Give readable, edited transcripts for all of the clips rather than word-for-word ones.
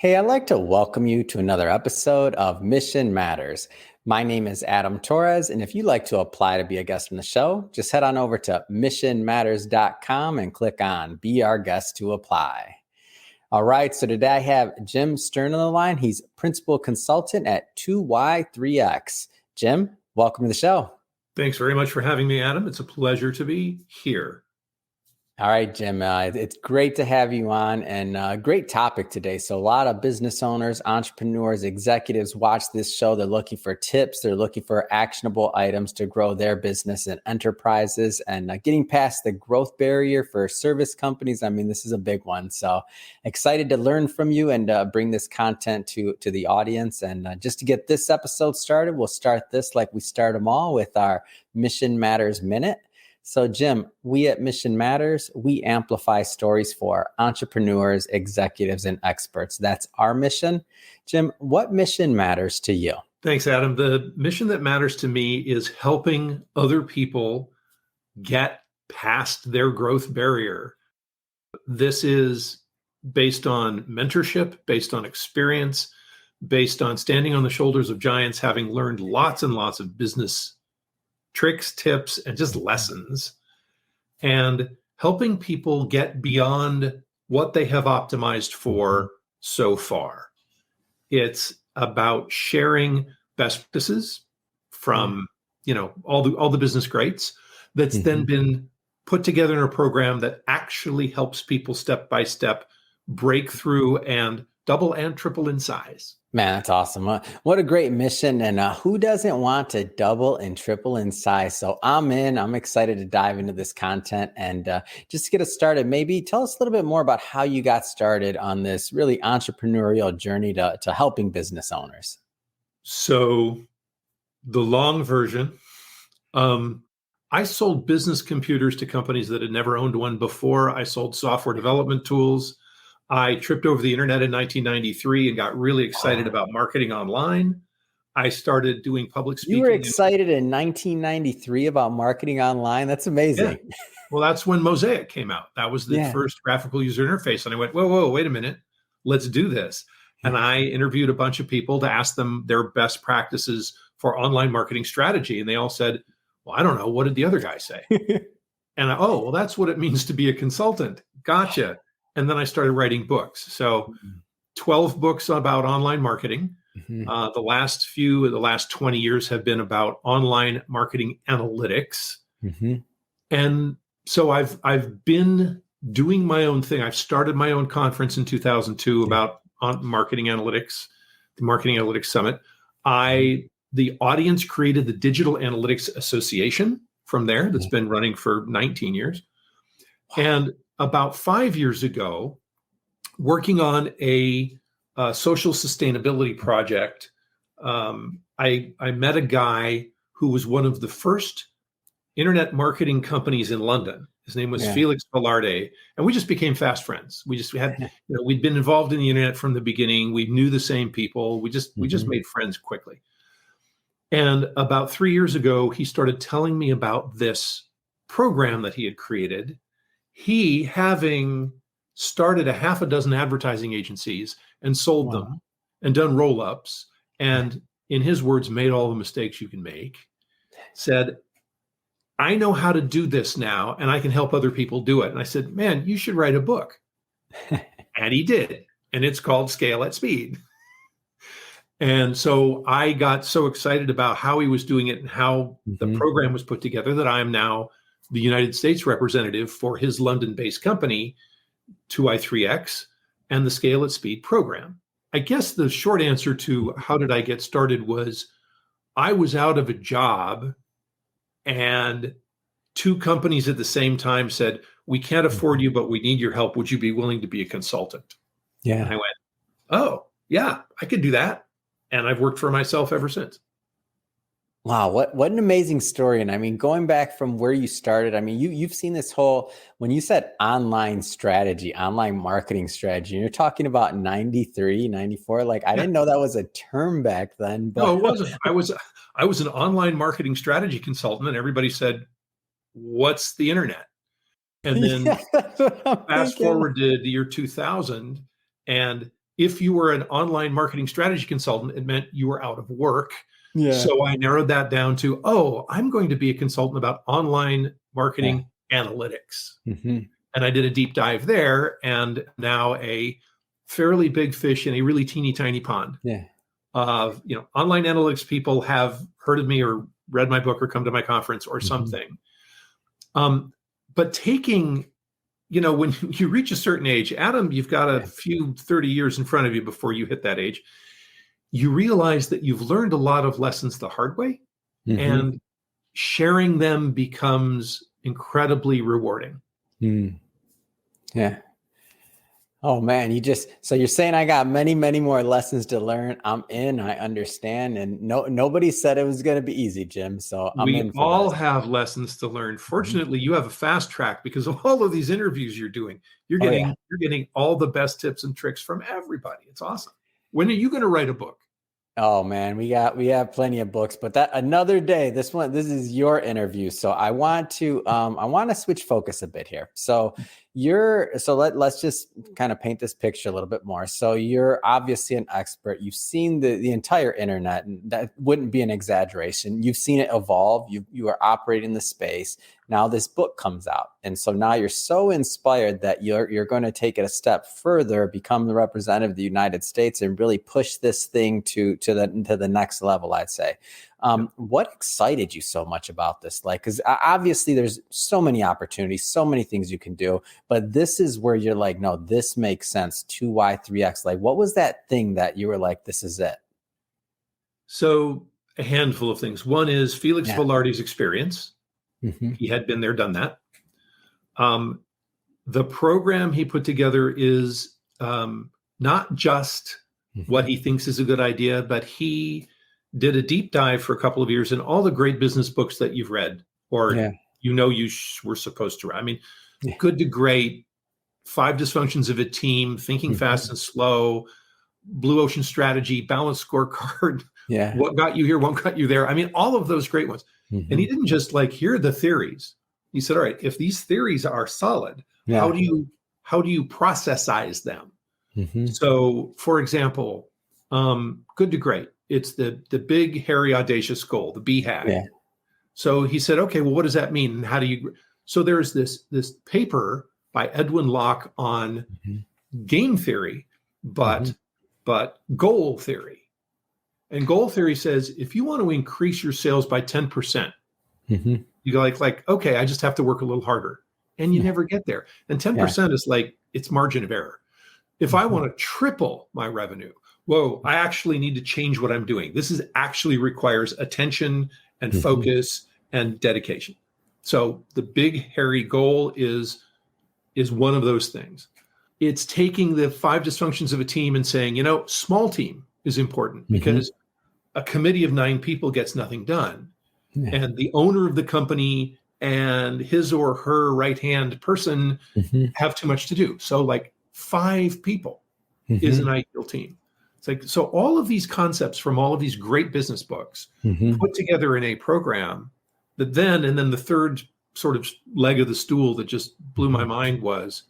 Hey, I'd like to welcome you to another episode of Mission Matters. My name is Adam Torres, and if you'd like to apply to be a guest on the show, just head on over to missionmatters.com and click on Be Our Guest to apply. All right, so today I have Jim Sterne on the line. He's principal consultant at 2Y3X. Jim, welcome to the show. Thanks very much for having me, Adam. It's a pleasure to be here. All right, Jim, it's great to have you on, and great topic today. So a lot of business owners, entrepreneurs, executives watch this show. They're looking for tips. They're looking for actionable items to grow their business and enterprises, and getting past the growth barrier for service companies. I mean, this is a big one. So excited to learn from you and bring this content to the audience. And just to get this episode started, we'll start this like we start them all with our Mission Matters Minute. So, Jim, we at Mission Matters, we amplify stories for entrepreneurs, executives, and experts. That's our mission. Jim, what mission matters to you? Thanks, Adam. The mission that matters to me is helping other people get past their growth barrier. This is based on mentorship, based on experience, based on standing on the shoulders of giants, having learned lots and lots of business tricks, tips, and just lessons, and helping people get beyond what they have optimized for so far. It's about sharing best practices from, all the business greats that's then been put together in a program that actually helps people step by step break through and double and triple in size. Man, that's awesome. What a great mission. And who doesn't want to double and triple in size? So I'm in. I'm excited to dive into this content. And just to get us started, maybe tell us a little bit more about how you got started on this really entrepreneurial journey to helping business owners. So the long version, I sold business computers to companies that had never owned one before. I sold software development tools. I tripped over the internet in 1993 and got really excited about marketing online. I started doing public speaking. You were excited in 1993 about marketing online? That's amazing. Yeah. Well, that's when Mosaic came out. That was the first graphical user interface. And I went, whoa, wait a minute. Let's do this. And I interviewed a bunch of people to ask them their best practices for online marketing strategy. And they all said, well, I don't know. What did the other guy say? And that's what it means to be a consultant. Gotcha. And then I started writing books. So 12 books about online marketing. The last 20 years have been about online marketing analytics. And so I've been doing my own thing. I've started my own conference in 2002 about marketing analytics, the Marketing Analytics Summit. The audience created the Digital Analytics Association from there that's been running for 19 years. And about 5 years ago, working on a social sustainability project, I met a guy who was one of the first internet marketing companies in London. His name was Felix Velarde, and we just became fast friends. We'd been involved in the internet from the beginning. We knew the same people. We just made friends quickly. And about 3 years ago, he started telling me about this program that he had created. He, having started a half a dozen advertising agencies and sold them and done roll-ups, and in his words, made all the mistakes you can make, said, I know how to do this now, and I can help other people do it. And I said, man, you should write a book. And he did. And it's called Scale at Speed. And so I got so excited about how he was doing it and how the program was put together that I am now the United States representative for his London-based company, 2i3X, and the Scale at Speed program. I guess the short answer to how did I get started was I was out of a job and two companies at the same time said, we can't afford you, but we need your help. Would you be willing to be a consultant? Yeah. And I went, oh, yeah, I could do that. And I've worked for myself ever since. Wow, what an amazing story. And I mean, going back from where you started, I mean, you've seen this whole, when you said online strategy, online marketing strategy, and you're talking about 93, 94, like I didn't know that was a term back then. But... No, it wasn't. I was an online marketing strategy consultant, and everybody said, what's the internet? And then fast forward to the year 2000, and if you were an online marketing strategy consultant, it meant you were out of work. Yeah. So I narrowed that down to, I'm going to be a consultant about online marketing analytics. And I did a deep dive there, and now a fairly big fish in a really teeny tiny pond. Online analytics people have heard of me or read my book or come to my conference or something. But taking, when you reach a certain age, Adam, you've got a few 30 years in front of you before you hit that age. You realize that you've learned a lot of lessons the hard way, and sharing them becomes incredibly rewarding. Yeah. Oh man, so you're saying I got many, many more lessons to learn. I'm in, I understand. And nobody said it was going to be easy, Jim. So I'm in for all this. Have lessons to learn. Fortunately, you have a fast track because of all of these interviews you're doing. You're getting all the best tips and tricks from everybody. It's awesome. When are you going to write a book? Oh man, we have plenty of books, but that another day. This is your interview, so I want to switch focus a bit here. So let's just kind of paint this picture a little bit more. So you're obviously an expert. You've seen the entire internet, and that wouldn't be an exaggeration. You've seen it evolve. You are operating the space. Now this book comes out, and so now you're so inspired that you're going to take it a step further, become the representative of the United States, and really push this thing to the next level, I'd say. What excited you so much about this? Like, because obviously there's so many opportunities, so many things you can do, but this is where you're like, no, this makes sense. 2Y, 3X. Like, what was that thing that you were like, this is it? So a handful of things. One is Felix Velarde's experience. He had been there, done that. The program he put together is not just what he thinks is a good idea, but he did a deep dive for a couple of years in all the great business books that you've read or you were supposed to read. I mean, Good to Great, 5 Dysfunctions of a Team, Thinking Fast and Slow, Blue Ocean Strategy, Balanced Scorecard, What Got You Here, What Got You There. I mean, all of those great ones. And he didn't just here are the theories. He said, all right, if these theories are solid, how do you processize them? So, for example, Good to Great. It's the big, hairy, audacious goal, the BHAG. So he said, okay, well, what does that mean? And how do you? So there's this paper by Edwin Locke on game theory, but goal theory. And goal theory says, if you want to increase your sales by 10%, you go like, okay, I just have to work a little harder. And you never get there. And 10% is it's margin of error. If I want to triple my revenue, I actually need to change what I'm doing. This actually requires attention and focus and dedication. So the big, hairy goal is one of those things. It's taking the 5 dysfunctions of a team and saying, small team is important because a committee of 9 people gets nothing done. And the owner of the company and his or her right-hand person have too much to do. So 5 people is an ideal team. It's so all of these concepts from all of these great business books put together in a program that then the third sort of leg of the stool that just blew my mind was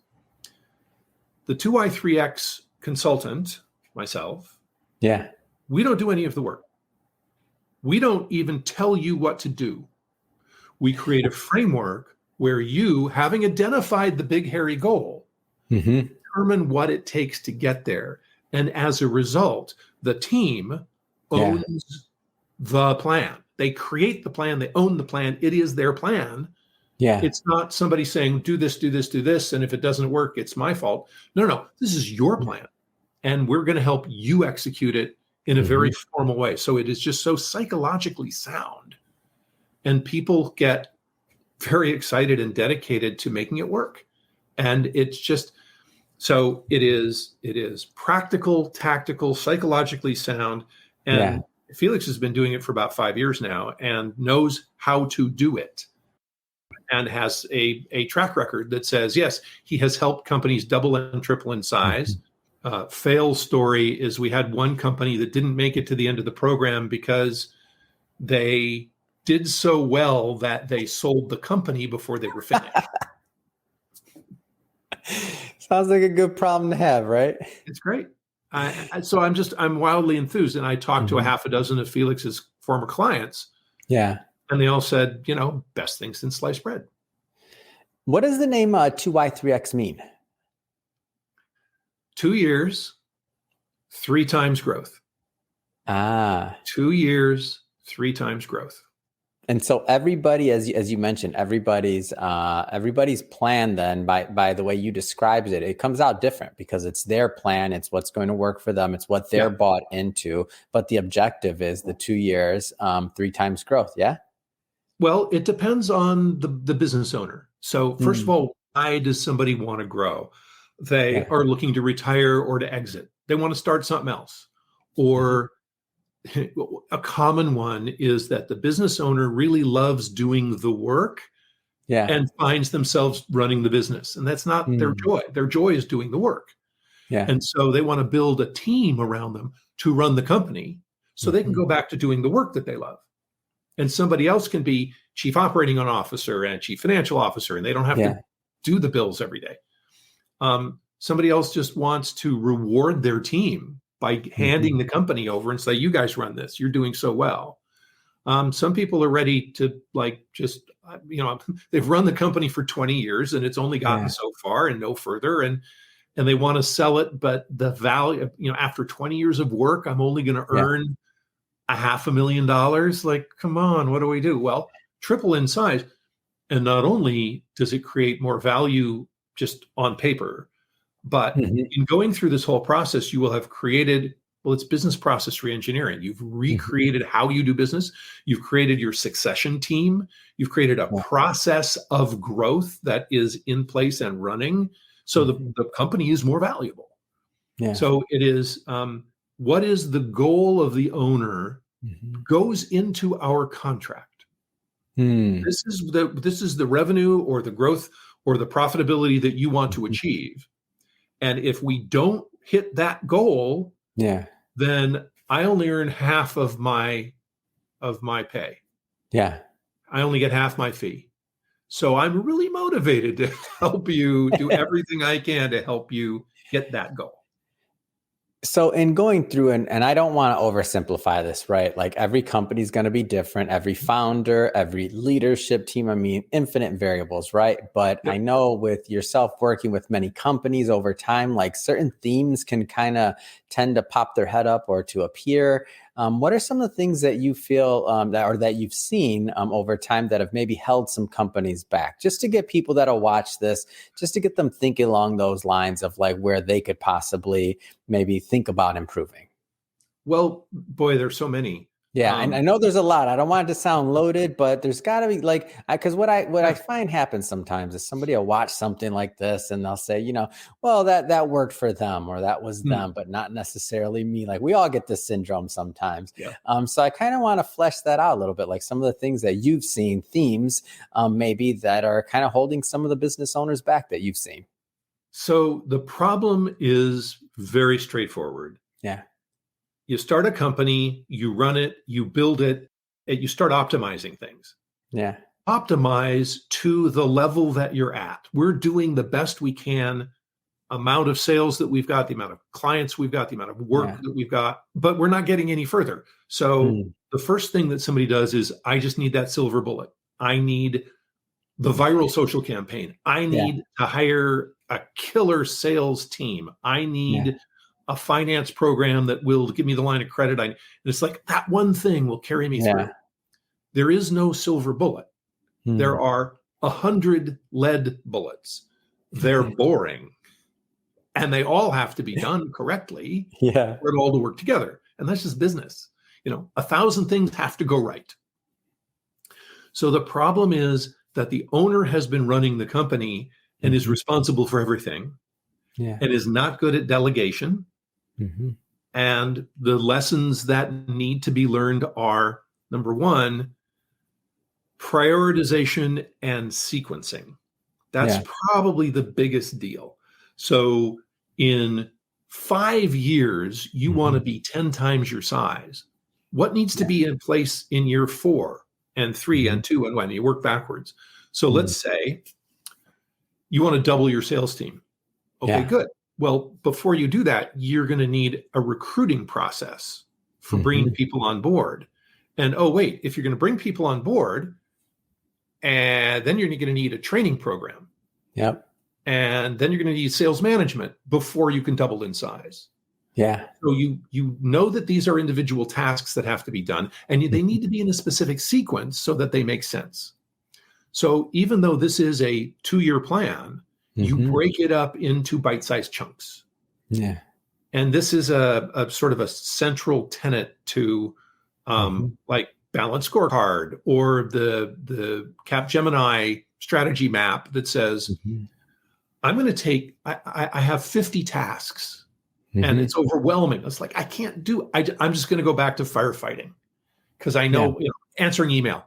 the 2i3x consultant, myself. We don't do any of the work. We don't even tell you what to do. We create a framework where you, having identified the big, hairy goal, determine what it takes to get there. And as a result, the team owns the plan. They create the plan. They own the plan. It is their plan. It's not somebody saying, do this, do this, do this. And if it doesn't work, it's my fault. No. This is your plan. And we're going to help you execute it in a very formal way. So it is just so psychologically sound. And people get very excited and dedicated to making it work. And it's just, so it is practical, tactical, psychologically sound. And Felix has been doing it for about 5 years now and knows how to do it and has a track record that says, yes, he has helped companies double and triple in size. Fail story is we had one company that didn't make it to the end of the program because they did so well that they sold the company before they were finished. Sounds like a good problem to have, right? It's great. So I'm wildly enthused. And I talked to a half a dozen of Felix's former clients. Yeah. And they all said, best thing since sliced bread. What does the name 2Y3X mean? 2 years, 3 times growth. 2 years, 3 times growth. And so everybody, as you mentioned, everybody's plan then, by the way you described it, it comes out different because it's their plan. It's what's going to work for them. It's what they're bought into. But the objective is the 2 years, 3 times growth. Yeah. Well, it depends on the business owner. So first of all, why does somebody want to grow? They are looking to retire or to exit. They want to start something else. Or a common one is that the business owner really loves doing the work and finds themselves running the business. And that's not their joy. Their joy is doing the work. Yeah. And so they want to build a team around them to run the company so they can go back to doing the work that they love. And somebody else can be chief operating officer and chief financial officer, and they don't have to do the bills every day. Somebody else just wants to reward their team by handing the company over and say, you guys run this, you're doing so well. Some people are ready to they've run the company for 20 years and it's only gotten so far and no further. And they want to sell it, but the value, after 20 years of work, I'm only going to earn $500,000. Like, come on, what do we do? Well, triple in size. And not only does it create more value just on paper, but in going through this whole process, you will have created, it's business process reengineering. You've recreated how you do business. You've created your succession team. You've created a process of growth that is in place and running. So the company is more valuable. Yeah. So it is, what is the goal of the owner goes into our contract. This is the revenue or the growth or the profitability that you want to achieve. And if we don't hit that goal, then I only earn half of my pay. Yeah. I only get half my fee. So I'm really motivated to help you do everything I can to help you get that goal. So in going through, and I don't want to oversimplify this, right? Like every company is going to be different, every founder, every leadership team, infinite variables, right? But I know with yourself working with many companies over time, like certain themes can kind of tend to pop their head up or to appear. What are some of the things that you feel that you've seen over time that have maybe held some companies back, just to get people that'll watch this, just to get them thinking along those lines of like where they could possibly maybe think about improving? Well, boy, there's so many. Yeah, and I know there's a lot. I don't want it to sound loaded, but there's got to be because what I find happens sometimes is somebody will watch something like this and they'll say, well, that worked for them or that was them, but not necessarily me. Like we all get this syndrome sometimes. Yeah. So I kind of want to flesh that out a little bit, like some of the things that you've seen, themes maybe that are kind of holding some of the business owners back that you've seen. So the problem is very straightforward. Yeah. You start a company, you run it, you build it, and you start optimizing things. Yeah. Optimize to the level that you're at. We're doing the best we can, amount of sales that we've got, the amount of clients we've got, the amount of work that we've got, but we're not getting any further. So the first thing that somebody does is, I just need that silver bullet. I need the viral social campaign. I need to hire a killer sales team. I need a finance program that will give me the line of credit. And it's like that one thing will carry me through. There is no silver bullet. There are 100 lead bullets. They're boring. And they all have to be done correctly for it all to work together. And that's just business. 1,000 things have to go right. So the problem is that the owner has been running the company and is responsible for everything and is not good at delegation. And the lessons that need to be learned are, number one, prioritization and sequencing. That's probably the biggest deal. So in 5 years, you want to be 10 times your size. What needs to be in place in year 4 and 3 and 2 and 1? You work backwards. So let's say you want to double your sales team. Okay, good. Well, before you do that, you're going to need a recruiting process for bringing people on board. And oh, wait, if you're going to bring people on board, and then you're going to need a training program. Yep. And then you're going to need sales management before you can double in size. Yeah. So you know that these are individual tasks that have to be done, and they need to be in a specific sequence so that they make sense. So even though this is a 2-year plan, you break it up into bite-sized chunks. Yeah. And this is a sort of a central tenet to like Balanced Scorecard or the Capgemini strategy map that says, I'm going to take, I have 50 tasks and it's overwhelming. It's like, I can't do, I'm just going to go back to firefighting because I know, answering email.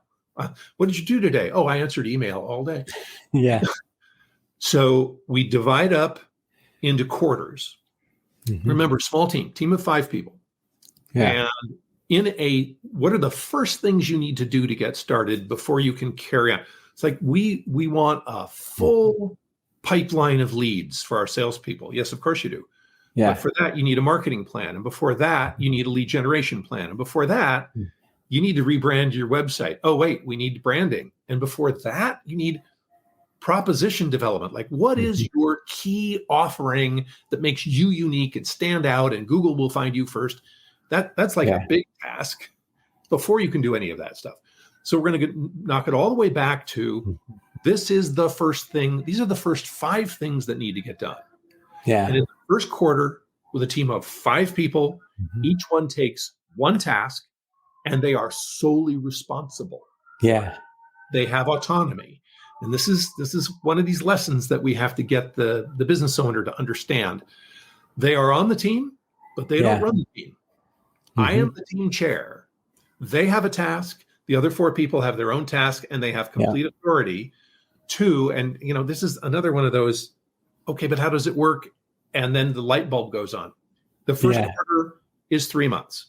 What did you do today? Oh, I answered email all day. Yeah. So we divide up into quarters. Remember, small team of 5 people. Yeah. And what are the first things you need to do to get started before you can carry on? It's like we want a full pipeline of leads for our salespeople. Yes, of course you do. Yeah. But for that, you need a marketing plan. And before that, you need a lead generation plan. And before that, you need to rebrand your website. Oh, wait, we need branding. And before that, you need proposition development. Like, what is your key offering that makes you unique and stand out, and Google will find you first? That's like a big task before you can do any of that stuff. So we're going to knock it all the way back to this is the first thing. These are the first 5 things that need to get done. Yeah. And in the first quarter, with a team of 5 people, each one takes one task, and they are solely responsible. Yeah. They have autonomy. And this is one of these lessons that we have to get the business owner to understand. They are on the team, but they don't run the team. I am the team chair. They have a task. The other 4 people have their own task, and they have complete authority to, and this is another one of those, okay, but how does it work? And then the light bulb goes on. The first quarter is 3 months.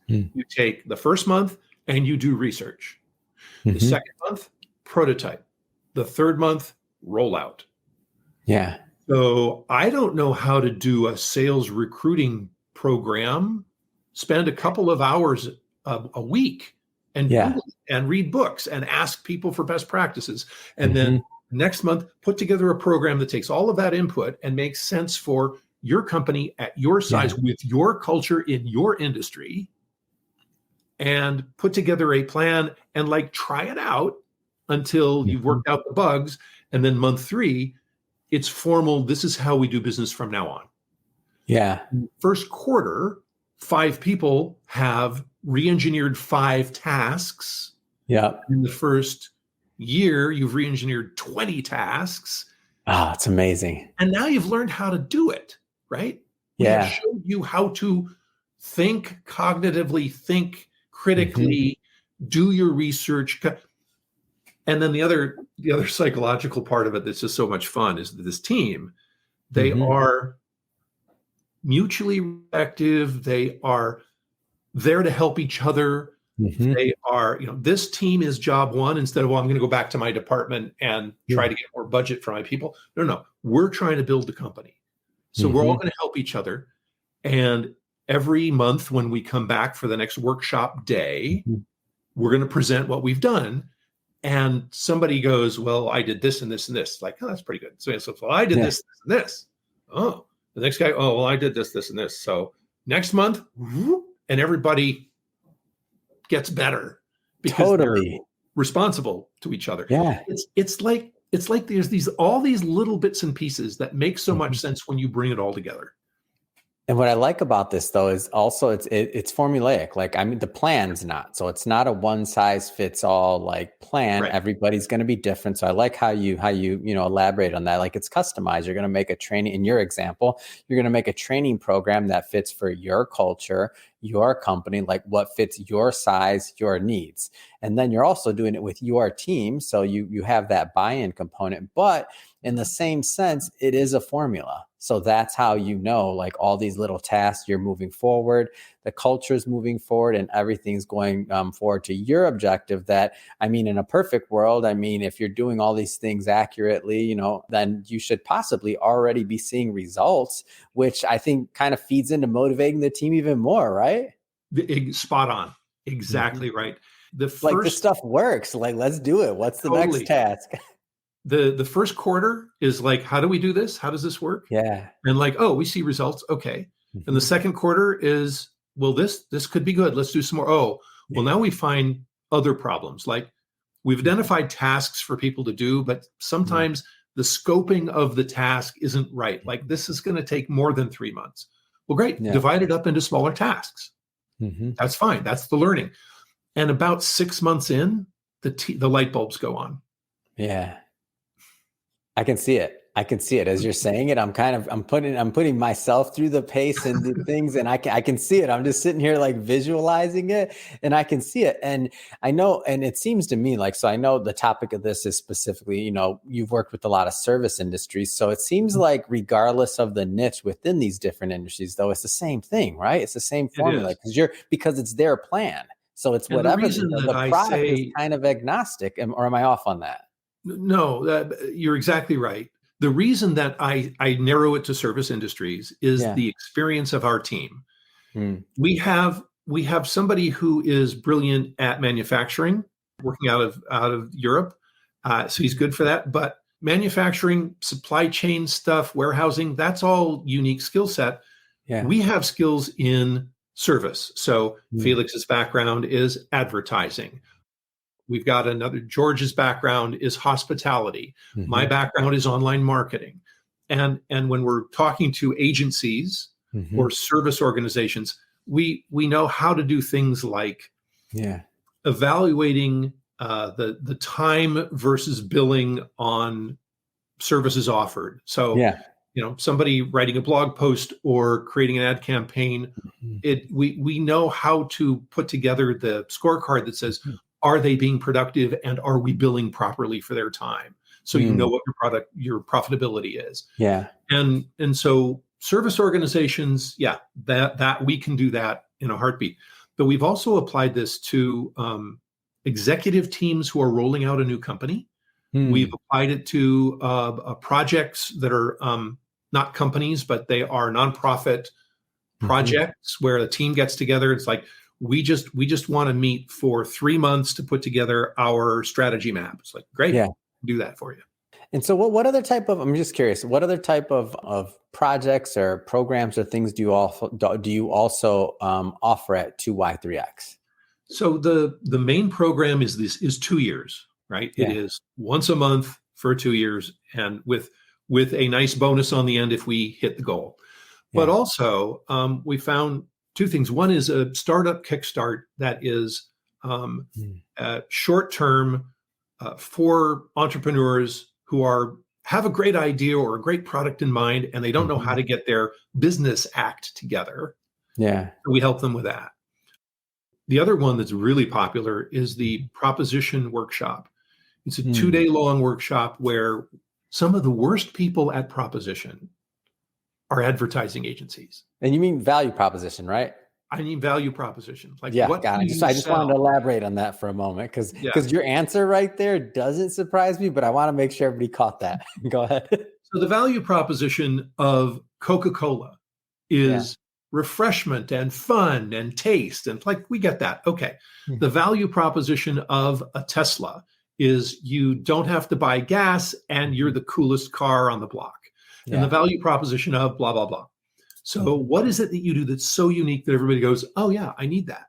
You take the first month and you do research. The second month, prototype. The third month, rollout. Yeah. So I don't know how to do a sales recruiting program. Spend a couple of hours a week and Google and read books and ask people for best practices. And then next month, put together a program that takes all of that input and makes sense for your company at your size with your culture in your industry, and put together a plan and try it out until you've worked out the bugs. And then month 3, it's formal. This is how we do business from now on. Yeah. First quarter, 5 people have re-engineered 5 tasks. Yeah. In the first year, you've re-engineered 20 tasks. Oh, it's amazing. And now you've learned how to do it, right? Yeah. We have showed you how to think cognitively, think critically, do your research. And then the other psychological part of it that's just so much fun is that this team, they are mutually respective. They are there to help each other. They are, this team is job one instead of, well, I'm going to go back to my department and try to get more budget for my people. No, we're trying to build the company. So we're all going to help each other. And every month when we come back for the next workshop day, we're going to present what we've done. And somebody goes, well, I did this and this and this. Like, oh, that's pretty good. So well, I did this and this. Oh, the next guy, oh, well, I did this and this. So next month, and everybody gets better because they're responsible to each other. Yeah. It's like there's all these little bits and pieces that make so much sense when you bring it all together. And what I like about this, though, is also it's formulaic. The plan's not. So it's not a one size fits all plan. Right. Everybody's going to be different. So I like how you elaborate on that. It's customized. You're going to make a training. In your example, you're going to make a training program that fits for your culture, your company, like what fits your size, your needs. And then you're also doing it with your team. So you have that buy-in component, but in the same sense, it is a formula. So that's how you know, like all these little tasks, you're moving forward, the culture is moving forward, and everything's going forward to your objective. That, I mean, in a perfect world, I mean, if you're doing all these things accurately, then you should possibly already be seeing results, which I think kind of feeds into motivating the team even more, right? Spot on. Exactly right. The Like, this first stuff works. Like, let's do it. What's the next totally task? the first quarter is like, how do we do this? How does this work? Yeah. And like, oh, we see results. Okay. And the second quarter is, well, this could be good. Let's do some more. Oh, well, now we find other problems. Like, we've identified tasks for people to do, but sometimes the scoping of the task isn't right. Like, this is going to take more than 3 months. Well, great. Yeah. Divide it up into smaller tasks. That's fine. That's the learning. And about 6 months in, the light bulbs go on. Yeah. I can see it. I can see it as you're saying it. I'm putting myself through the pace and the things, and I can see it. I'm just sitting here like visualizing it, and I can see it. And I know, and it seems to me like, so I know the topic of this is specifically, you've worked with a lot of service industries. So it seems like regardless of the niche within these different industries, though, it's the same thing, right? It's the same formula because it's their plan. So it's whatever the product is kind of agnostic, or am I off on that? No, you're exactly right. The reason that I narrow it to service industries is the experience of our team. We have somebody who is brilliant at manufacturing, working out of Europe, so he's good for that. But manufacturing, supply chain stuff, warehousing, that's all unique skill set. Yeah. We have skills in service. So Felix's background is advertising. We've got George's background is hospitality. My background is online marketing. And when we're talking to agencies or service organizations, we know how to do things like evaluating the time versus billing on services offered. So, somebody writing a blog post or creating an ad campaign, we know how to put together the scorecard that says, are they being productive, and are we billing properly for their time? So you know what your profitability is. Yeah. And so service organizations, that we can do that in a heartbeat. But we've also applied this to executive teams who are rolling out a new company. We've applied it to projects that are not companies, but they are nonprofit projects where a team gets together. It's like, we just want to meet for 3 months to put together our strategy map. It's like, great, do that for you. And so what other type of, I'm just curious, what other type of projects or programs or things do you also offer at 2Y3X? So the main program is 2 years, right? Yeah. It is once a month for 2 years, and with a nice bonus on the end if we hit the goal. But also we found two things. One is a startup kickstart that is short-term for entrepreneurs who have a great idea or a great product in mind, and they don't know how to get their business act together. Yeah. So we help them with that. The other one that's really popular is the Proposition Workshop. It's a 2-day long workshop where some of the worst people at Proposition are advertising agencies. And you mean value proposition, right? I mean value proposition. Like, what got it. I just wanted to elaborate on that for a moment because your answer right there doesn't surprise me, but I want to make sure everybody caught that. Go ahead. So the value proposition of Coca-Cola is refreshment and fun and taste, and like, we get that. Okay. The value proposition of a Tesla is you don't have to buy gas and you're the coolest car on the block. And the value proposition of blah, blah, blah. So what is it that you do that's so unique that everybody goes, oh yeah, I need that.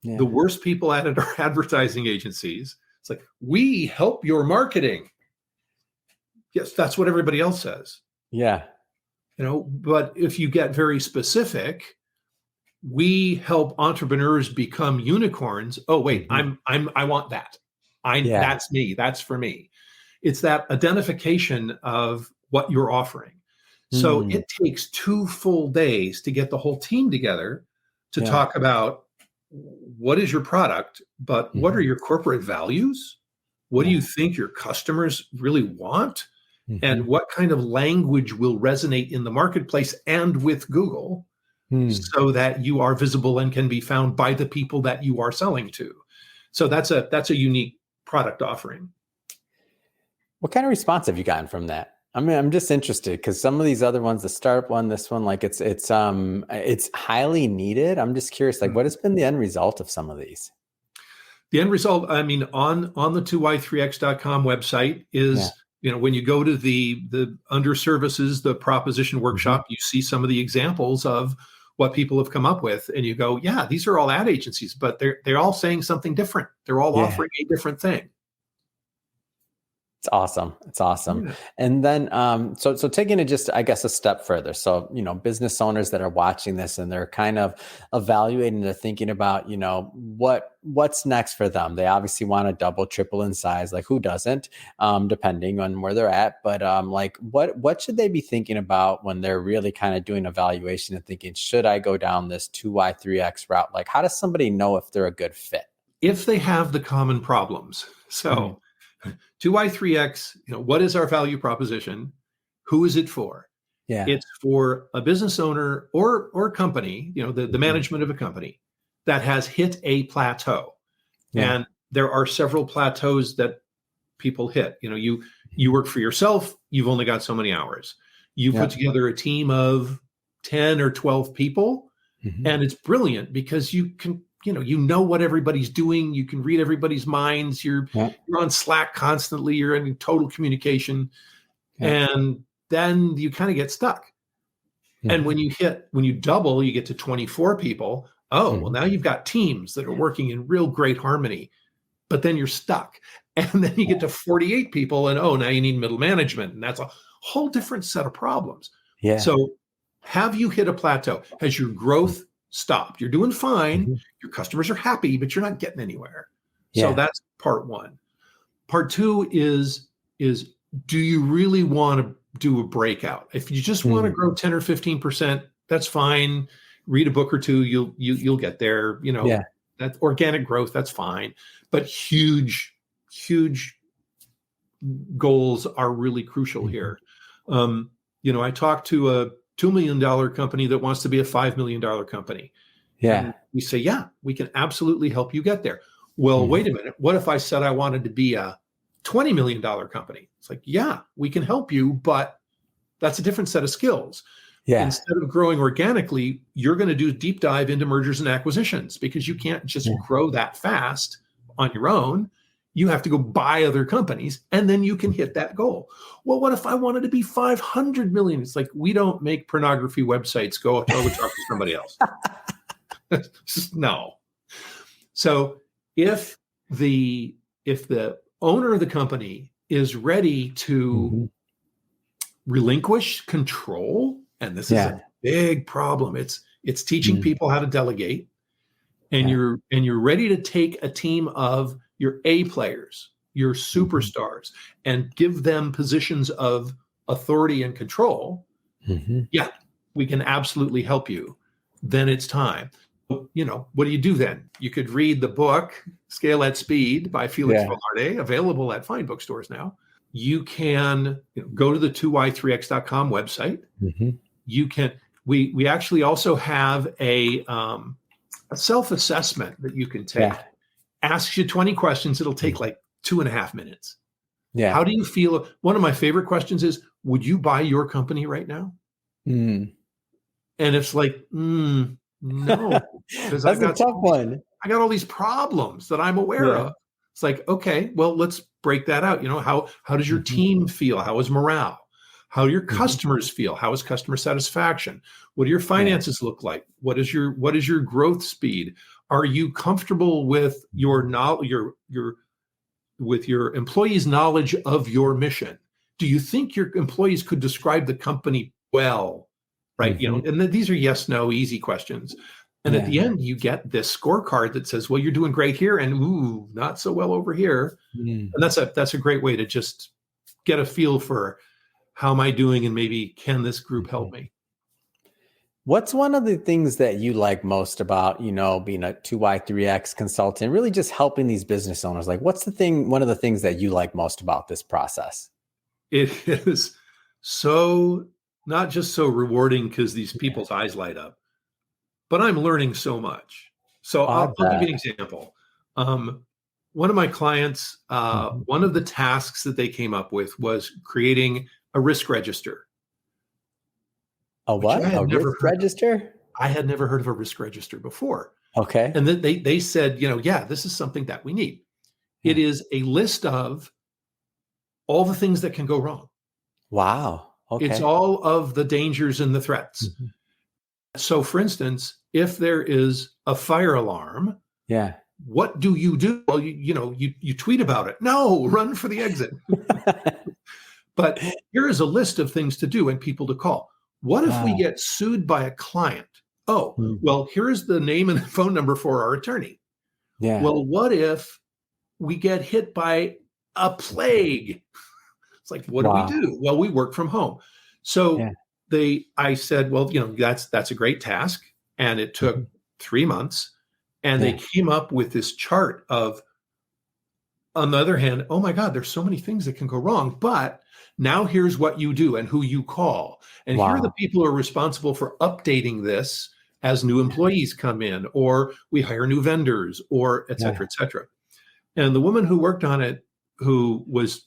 Yeah. The worst people at it are advertising agencies. It's like, we help your marketing. Yes, that's what everybody else says. Yeah. But if you get very specific, we help entrepreneurs become unicorns. Oh, wait, I want that. That's me. That's for me. It's that identification of what you're offering. So it takes 2 full days to get the whole team together to talk about what is your product, but what are your corporate values? What do you think your customers really want? And what kind of language will resonate in the marketplace and with Google so that you are visible and can be found by the people that you are selling to? So that's a unique product offering. What kind of response have you gotten from that? I mean, I'm just interested because some of these other ones, the startup one, this one, like it's highly needed. I'm just curious, like what has been the end result of some of these? The end result, I mean, on the 2y3x.com website is, when you go to the under services, the proposition workshop, you see some of the examples of what people have come up with, and you go, yeah, these are all ad agencies, but they're all saying something different. They're all offering a different thing. It's awesome. It's awesome. Yeah. And then, so taking it just, I guess, a step further. So, business owners that are watching this and they're kind of evaluating, they're thinking about, what's next for them. They obviously want to double, triple in size. Like who doesn't, depending on where they're at. But like what should they be thinking about when they're really kind of doing evaluation and thinking, should I go down this 2Y3X route? Like how does somebody know if they're a good fit? If they have the common problems. So 2Y3X, what is our value proposition? Who is it for? Yeah. It's for a business owner or company, the management of a company that has hit a plateau. Yeah. And there are several plateaus that people hit. You work for yourself, you've only got so many hours. You put together a team of 10 or 12 people, and it's brilliant because you can what everybody's doing. You can read everybody's minds. You're on Slack constantly. You're in total communication. And then you kind of get stuck. And when you double, you get to 24 people. Oh, well, now you've got teams that are working in real great harmony, but then you're stuck. And then you get to 48 people and now you need middle management. And that's a whole different set of problems. Yeah. So have you hit a plateau? Has your growth stopped? You're doing fine. Your customers are happy, but you're not getting anywhere. So that's part one. Part two is do you really want to do a breakout? If you just want to grow 10 or 15%, that's fine. Read a book or two, you'll get there. That organic growth, that's fine. But huge goals are really crucial here. I talked to a $2 million company that wants to be a $5 million company. Yeah. And we say, we can absolutely help you get there. Well, wait a minute. What if I said I wanted to be a $20 million company? It's like, we can help you, but that's a different set of skills. Yeah. Instead of growing organically, you're going to do deep dive into mergers and acquisitions because you can't just grow that fast on your own. You have to go buy other companies and then you can hit that goal. Well, what if I wanted to be 500 million? It's like, we don't make pornography websites. Go talk to somebody else. No. So if the owner of the company is ready to relinquish control, and this is a big problem. It's teaching people how to delegate, and you're ready to take a team of your A players, your superstars, and give them positions of authority and control. We can absolutely help you. Then it's time. What do you do then? You could read the book, Scale at Speed by Felix Velarde, available at fine bookstores now. You can go to the 2y3x.com website. You can, we actually also have a self-assessment that you can take. Asks you 20 questions. It'll take like 2.5 minutes. Yeah. How do you feel? One of my favorite questions is, would you buy your company right now? And it's like, no, because that's a tough one. I got all these problems that I'm aware of. It's like, okay, well, let's break that out. How does your team feel? How is morale? How do your customers feel? How is customer satisfaction? What do your finances look like? What is your growth speed? Are you comfortable with with your employees' knowledge of your mission? Do you think your employees could describe the company well? Right. And these are yes, no, easy questions. And at the end, you get this scorecard that says, well, you're doing great here and ooh, not so well over here. And that's a great way to just get a feel for how am I doing and maybe can this group help me? What's one of the things that you like most about, being a 2Y3X consultant, really just helping these business owners? Like, one of the things that you like most about this process? It is so not just so rewarding because these Yeah. people's eyes light up, but I'm learning so much. So Oh, I I'll give you bet. an example. Um, One of my clients, Mhm. one of the tasks that they came up with was creating a risk register, A which what? A risk register? I had never heard of a risk register before. Okay. And then they said, yeah, this is something that we need. It Yeah. is a list of all the things that can go wrong. Wow. It's Okay. all of the dangers and the threats. Mhm. So, for instance, if there is a fire alarm, Yeah. what do you do? Well, you tweet about it. No, run for the exit. But here is a list of things to do and people to call. What if we Wow. get sued by a client? Oh, Mm. well, here's the name and phone number for our attorney. Yeah. Well, what if we get hit by a plague? It's like, what do we Wow. do? Well, we work from home. Yeah. So I said, well, that's a great task. And it took Mhm. 3 months. And they Yeah. came up with this chart of, on the other hand, oh my God, there's so many things that can go wrong. But now here's what you do and who you call. And here are the Wow. people who are responsible for updating this as new employees come in, or we hire new vendors, or et Yeah. cetera, et cetera. And the woman who worked on it, who was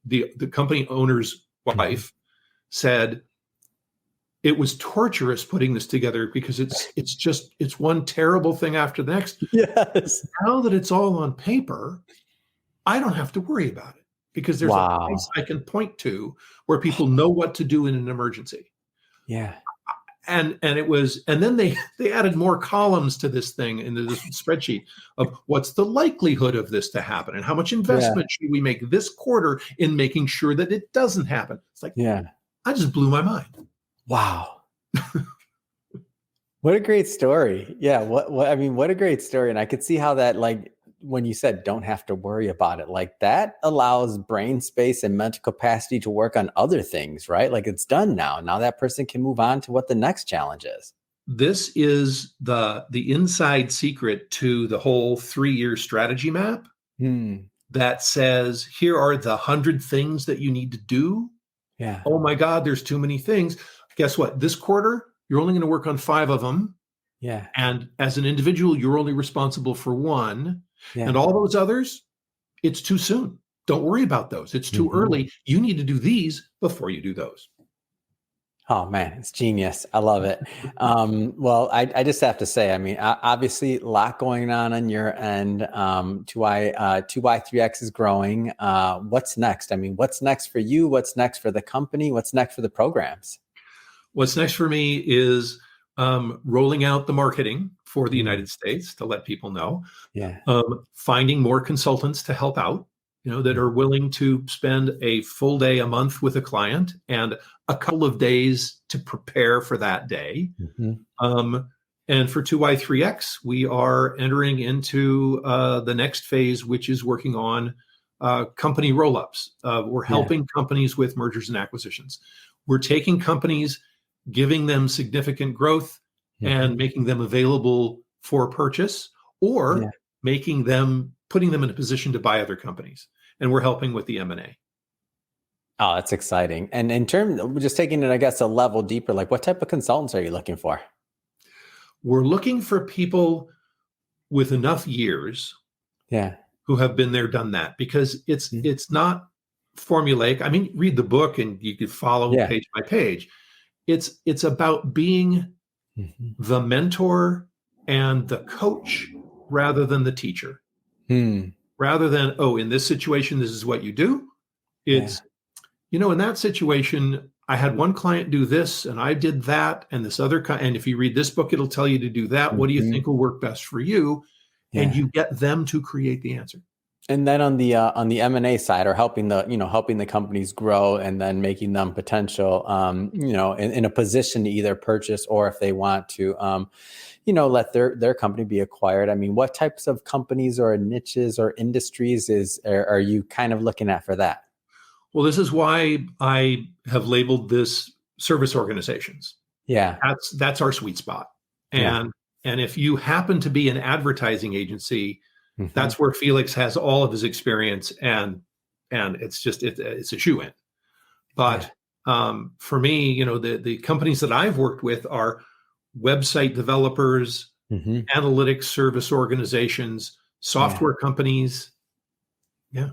the company owner's Mhm. wife, said it was torturous putting this together because it's one terrible thing after the next. Yes. Now that it's all on paper, I don't have to worry about it because there's a place Wow. I can point to where people know what to do in an emergency. Yeah. And it was, and then they added more columns to this thing in this spreadsheet of what's the likelihood of this to happen and how much Yeah. investment should we make this quarter in making sure that it doesn't happen. It's like, Yeah. I just blew my mind. Wow. What a great story. Yeah. I mean, what a great story. And I could see how that, like, when you said don't have to worry about it, like that allows brain space and mental capacity to work on other things, right? Like it's done now. Now that person can move on to what the next challenge is. This is the inside secret to the whole 3-year strategy map Hmm. that says here are the 100 things that you need to do. Yeah. Oh my God, there's too many things. Guess what? This quarter, you're only going to work on 5 of them. Yeah. And as an individual, you're only responsible for 1. And Yeah. all those others, it's too soon. Don't worry about those. It's too Mhm. early. You need to do these before you do those. Oh man, it's genius. I love it. Well, I just have to say, I mean, obviously a lot going on your end. 2Y3X is growing. What's next? I mean, what's next for you? What's next for the company? What's next for the programs? What's next for me is rolling out the marketing for the Mm. United States to let people know, Yeah. finding more consultants to help out, that are willing to spend a full day a month with a client and a couple of days to prepare for that day. Mhm. Um, and for 2Y3X, we are entering into the next phase, which is working on company roll-ups. We're Yeah. helping companies with mergers and acquisitions. We're taking companies, giving them significant growth and Mhm. making them available for purchase, Yeah. or putting them in a position to buy other companies. And we're helping with the M&A. Oh, that's exciting. And in terms, just taking it, I guess, a level deeper, like what type of consultants are you looking for? We're looking for people with enough years Yeah. who have been there, done that, because Mhm. it's not formulaic. I mean, read the book and you could follow Yeah. page by page. It's about being Mhm. the mentor and the coach rather than the teacher. Hmm. Rather than, oh, in this situation, this is what you do. Yeah. It's, in that situation, I had one client do this and I did that, and this other and if you read this book, it'll tell you to do that. What do you Mhm. think will work best for you? And Yeah. you get them to create the answer. And then on the M&A side, or helping the companies grow and then making them potential, in a position to either purchase, or if they want to, let their company be acquired. I mean, what types of companies or niches or industries are you kind of looking at for that? Well, this is why I have labeled this service organizations. Yeah. That's our sweet spot. Yeah. And if you happen to be an advertising agency, Mm-hmm. that's where Felix has all of his experience, and it's a shoe-in. Yeah. But for me, the companies that I've worked with are website developers, Mm-hmm. analytics service organizations, Yeah. software companies. Yeah.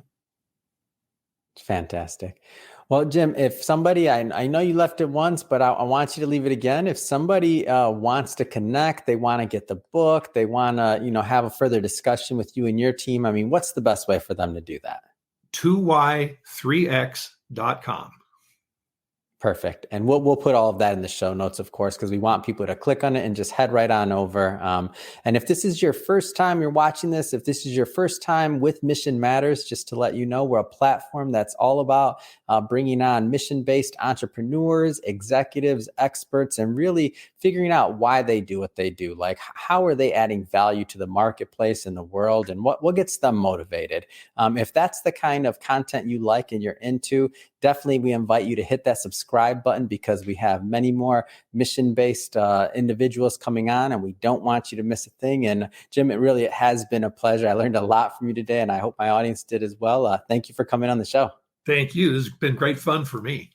It's fantastic. Well, Jim, if somebody, I know you left it once, but I want you to leave it again. If somebody wants to connect, they want to get the book, they want to, have a further discussion with you and your team. I mean, what's the best way for them to do that? 2y3x.com. Perfect. And we'll put all of that in the show notes, of course, because we want people to click on it and just head right on over. And if this is your first time you're watching this, if this is your first time with Mission Matters, just to let you know, we're a platform that's all about bringing on mission-based entrepreneurs, executives, experts, and really figuring out why they do what they do. Like, how are they adding value to the marketplace and the world, and what gets them motivated? If that's the kind of content you like and you're into, definitely we invite you to hit that subscribe button, because we have many more mission-based individuals coming on, and we don't want you to miss a thing. And Jim, it has been a pleasure. I learned a lot from you today, and I hope my audience did as well. Thank you for coming on the show. Thank you. This has been great fun for me.